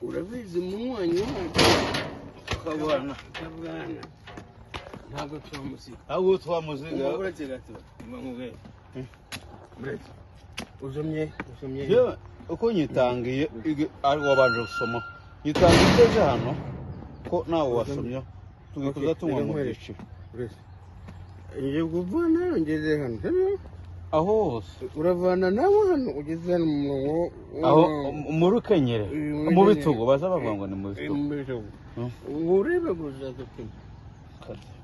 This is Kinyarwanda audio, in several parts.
urabizi munywanyi wacu kabwana ntabwo twamusiga ahubwo twamusiga uretse gato mwe uretse usomye yewe uko nyitangiye wabanje gusoma nyitangiye hano ko nawe wasomye tugikuza tunywa mu gice uretse ngiye kuvana ngeze hano aho hose uravana nawe hano ugeze hano mu aho mu rukenyere mu bitugu baza bavuga ngo ni mu bitugu urebe gusa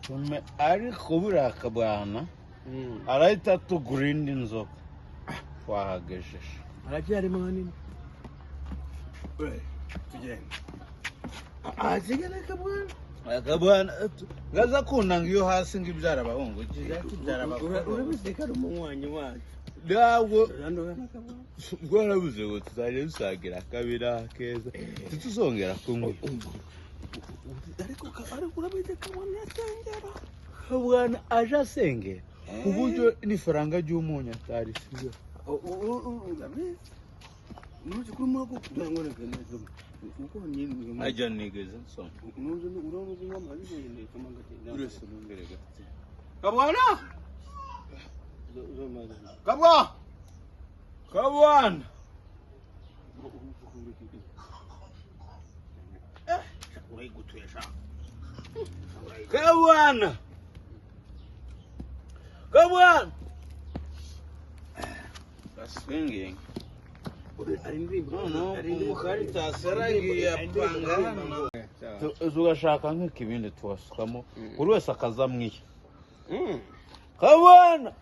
tume ariko buriya kabwana arahita tugura indi nzoga wahagejeje aracyarimo hanini tugenda ahasigaye kabwana gaza kunanga iyo hasi ngo ibyara abahungu urabiseka ari umunywanyi wacu ntabwo rwarabuze ngo tuzajya dusagira akabira keza ntituzongera kunywa ariko urabizi kabwana yasengera kabwana aje asengera ku buryo n'ifaranga ry'umunyu atari siyo urabizi nuzi kuri mwako turangoreka neza uko nyine ajya nigeze nsoma nuzi uranuzi nk'amazi yende kamangate urese nongere gato kabwana kabwana urayigutwesha kabwana baswinging umukaritasi yaragiye apanga hano ugashaka nk'ikibindi tubasukamo buri wese akazamwiye kabwana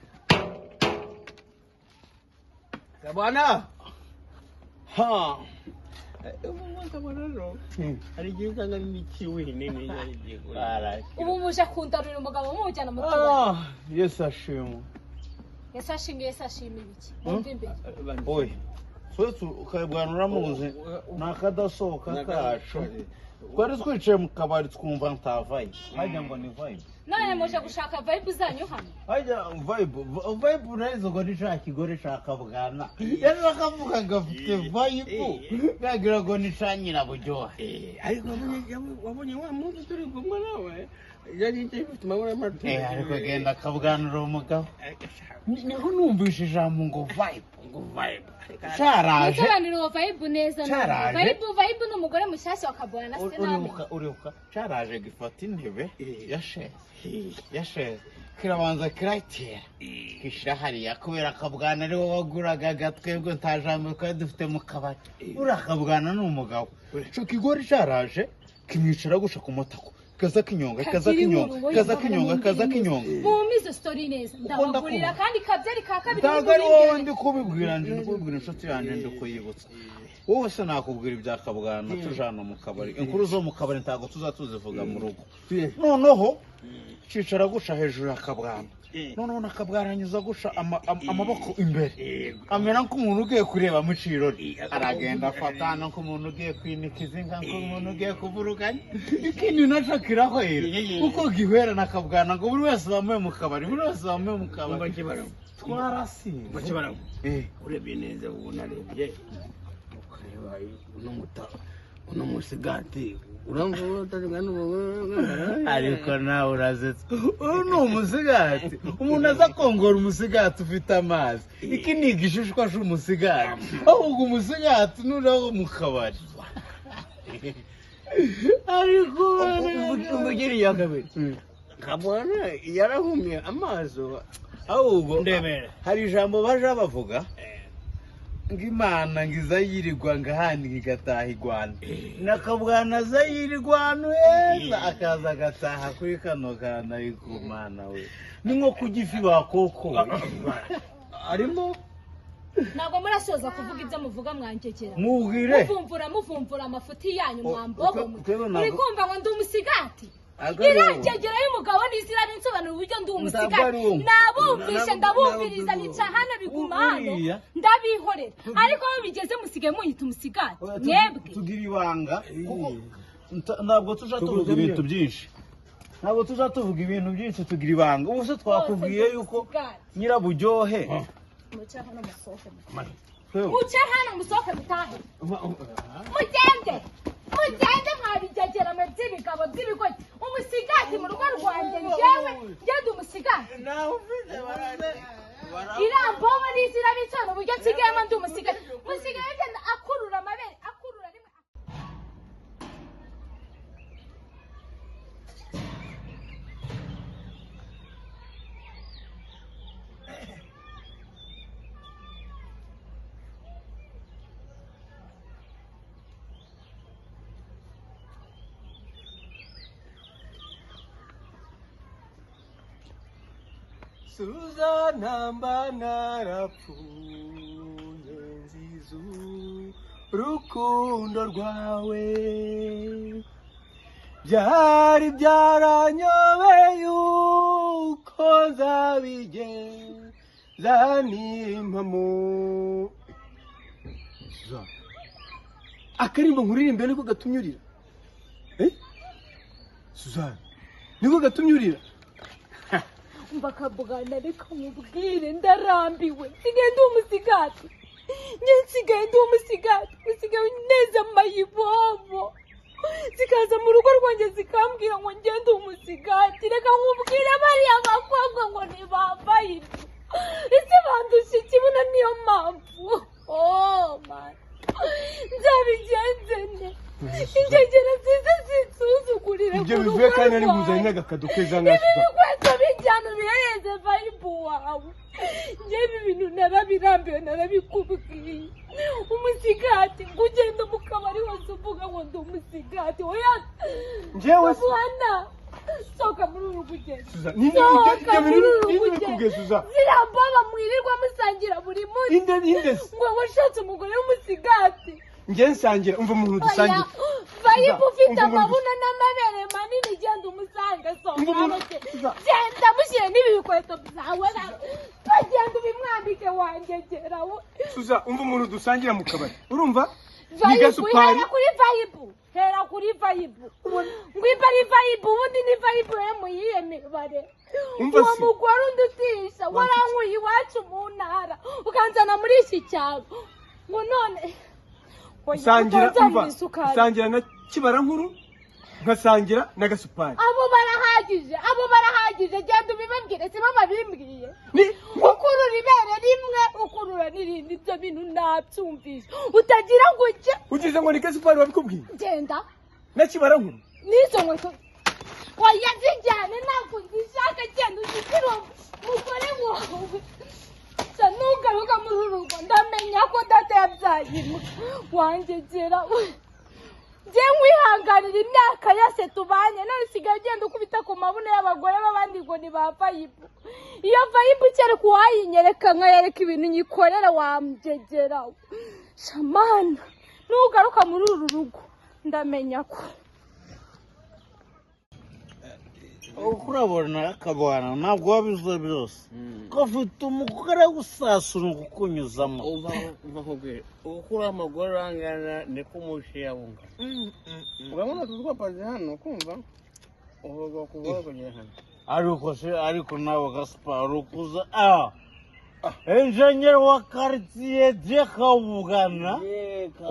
ha hari igihe usanga n'ikiwe nini yagiye ubu muje kundarura umugabo mujyana mu tubari yesu ashimwe Yesu ashimwe ibiki mwumva imbere oye twese ukabwanura muzi nakadasohoka kacu twari twicaye mu kabari twumva ntavaye hajya ngo ni vibe none muje gushaka vibe zanyu hano hajya vibe naizo ngo nishaka igore shaka bwana yari bakavuga ngo afite vibe bagira ngo nishanyira buryohe ariko wabonye wa muntu turi kumwe nawe yari ifite amabara mato ariko genda akabwanura umugabo niho numvise ijambo ngo vibe cyaraje musobanurira vibe neza vibe n'umugore mushyashya wakabona na se uribuka cyaraje gifata intebe yasheze kirabanza kiratera kishira hariya kubera akabwana ari wowe waguraga gatwebwe nta jambo twari dufite mu kabari uriya akabwana ni umugabo cyo kigori cyaraje kimwicara gusha ku mutako kaza kinyonga mumizo story neza ndabagurira kandi kabyari ka kabiri ndagari wowe ndi kubibwira inshuti yanjye ndi kuyibutsa wowe se nakubwira ibya kabwana tujana mu kabari inkuru zo mu kabari ntago tuzatuzivuga mu rugo noneho cicara gusha hejuru ya kabwana noneho nakabwaranyuza gusha amaboko imbere amera nk'umuntu ugiye kureba mu cirori aragenda afatana nk'umuntu ugiye kwinika izinga nk'umuntu ugiye kuvuruganya ikindi nacakiraho uko gihwera nakabwana ngo buri wese bamwe mu kabari twarasinze urebye neza ubu narebye ukareba uno musigati ariko nawe urazetse uyu ni umusigati umuntu aza kongora umusigati ufite amazi iki ni igishishwa cy'umusigati ahubwo umusigati nuraho mu kabari ariko umugiriye akabiri kabona yarahumye amaso ahubwo hari ijambo baje bavuga ngo imana ngo izayirirwa ngo ahandi igataha i Rwanda nakabwana azayirirwa ahantu heza akaza agataha kuri kano kana ariko mana we ni nko ku gifi bakoko arimo ntabwo murasoza kuvuga ibyo muvuga mwankekera mubwire muvumbura amafuti yanyu mwambogo muri kumva ngo ndi umusigati irangegera y'umugabo n'izira n'insobanuro uburyo ndi umusigati nabumvishe ndabumviriza nica hano biguma hano ndabihorera ariko aho bigeze musigaye munyita umusigati mwebwe tugira ibanga ntabwo tujatuvuga ibintu byinshi tugira ibanga ubu se twakubwiye yuko nyiraburyohe mucha hano musohoke mutahe mugende nawe ufite iramboba n'izira bicana uburyo nsigayemo ndi umusigaye musigaye agenda akurura amabere akurura rimwe Suzana mba narapfuye nzizu rukundo rwawe byari byaranyobeye uko nzabigenza n'impamo akarimbo nkuririmbe niko gatumyurira Suzana niko gatumyurira mbakabugana reka mubwire ndarambiwe nsigaye ndi umusigati nsigaye ndi umusigati usigaye neza mayibobo zikaza mu rugo rwanjye zikambwira ngo ngende umusigati reka nkubwire bariya bakobwa ngo ntibambaye ibyo ese bandusha ikibuno niyo mpamvu man nzabigenze nte ingegera nziza zinsuzugurire ibyo bivuye kandi ari nguzanye n'agakado keza nk'ako bijyana bihereze vayibu wawe njyewe ibintu narabirambiwe narabikubwiye umusigati ngo ugende mu kabari hose uvuga ngo ndi umusigati oya njyewe mwana sohoka muri uru rugendo sohoka muri uru rugendo zirambaba mwirirwa musangira buri munsi ngo washatse umugore w'umusigati njye nsangira umva umuntu dusangira vayibu ufite amabuno n'amabere manini genda umusange genda mushyire n'ibi bikweto byawe tugenda ubimwambike wangegera Suza umva umuntu dusangira mu kabari urumva vayibu hera kuri vayibu hera kuri vayibu ngwimba ari vayibu ubundi ni vayibu we muyiye mibare uwo mugore undutisha warankuye iwacu mu ntara ukanzana muri iki cyaro ngo none sangira na kibarankuru nkasangira na gasupari abo barahagije genda ubibabwire si mama bimbwiye ukurura ibere rimwe ukurura n'irindi ibyo bintu nabyumvise utagira ngo ugize ngo ni gasupari wabikubwiye genda na kibarankuru n'izo nkweto oya zijyane ntabwo zishaka genda uzishyire umugore wawe nugaruka muri uru rugo ndamenya ko data yabyaye wangegera njye nkwihanganira imyaka yose tubanye none usigaye ugenda ukubita ku mabuno y'abagore b'abandi ngo ni ba vayibu iyo vayibu kereka uwayinyereka nkayereka ibintu nyikorera wamugegera shamana nugaruka muri uru rugo ndamenya ko urabona akabwana ntabwo wabivuze byose ko ufite umugore gusasura kukunyuzamo uva nkubwire ukura amagore angana niko umushiya wunga urabona tuzwapaze hano kumva uvuga kuvuga kugera hano ariko nawe Gaspar ukuza enjenyeri wa quartier de Kabugana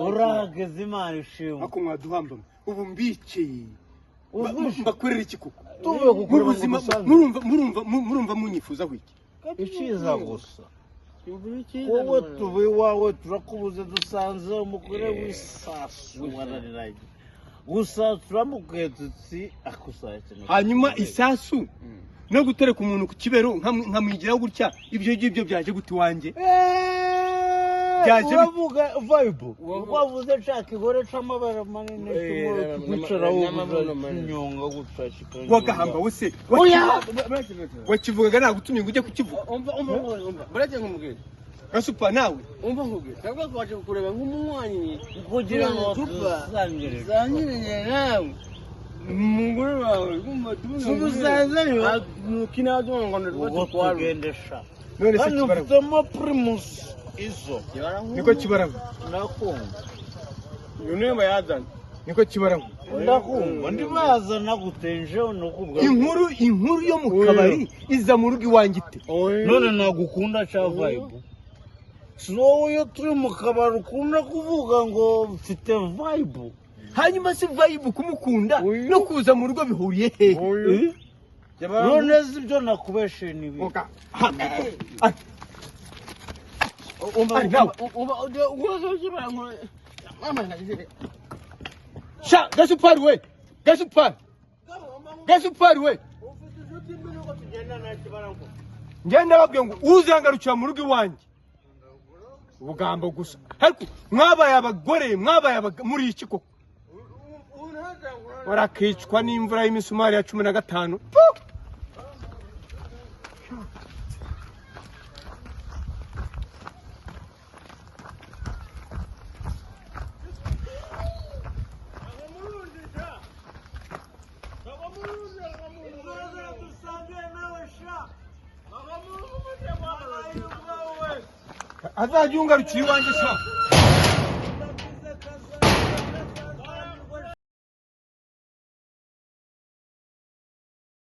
urahageze Imana ishimwe ako mwaduhambamo ubu mbikeye bakorera iki kuko murumva munyifuza wiki iciza gusa wowe tuve iwawe turakubuze dusanze umugore w'isasu warariraye gusa turamubwiye tuti akusaye hanyuma isasu no gutereka umuntu ku kibero nkamwigiraho gutya ibyo ngibyo byaje guti wanjye uravuga vayibu wavuze nshaka igore c'amabara manini twicaraho nyonga gucashika wagahamba wese wakivugaga nagutumye ngo ujye kukivuga barajye nk'umugeni Gasupa nawe umva nkubwire ntabwo twaje kukureba nk'umunywanyi kugira ngo tuzangire nawe umugore wawe tumusanzeyo kinazo ngo tugendesha none se kibara primus izo niko kibaraho nakumva yone bayazana niko kibaraho ndakumva ndibazana gutenje no kubwa inkuru yo mu kabari iza mu rugo iwangite none nagukunda cha vibe so yo turi mu kabari ukunda kuvuga ngo mfite vibe hanyuma si vibe kumukunda no kuza mu rugo bihuriye hehe none zibyo nakubeshe nibi Sha, gasu pari we. Gasu pari. Gasu pari we. Ngenda babwiye ngo uzangarukira mu rugo iwanjye. Ubugambo gusa. Ariko mwabaye abagore, mwabaye muri iki koko. Warakicwa n'imvura y'imisumari ya 15. Azajya ungarukira iwanjye sha.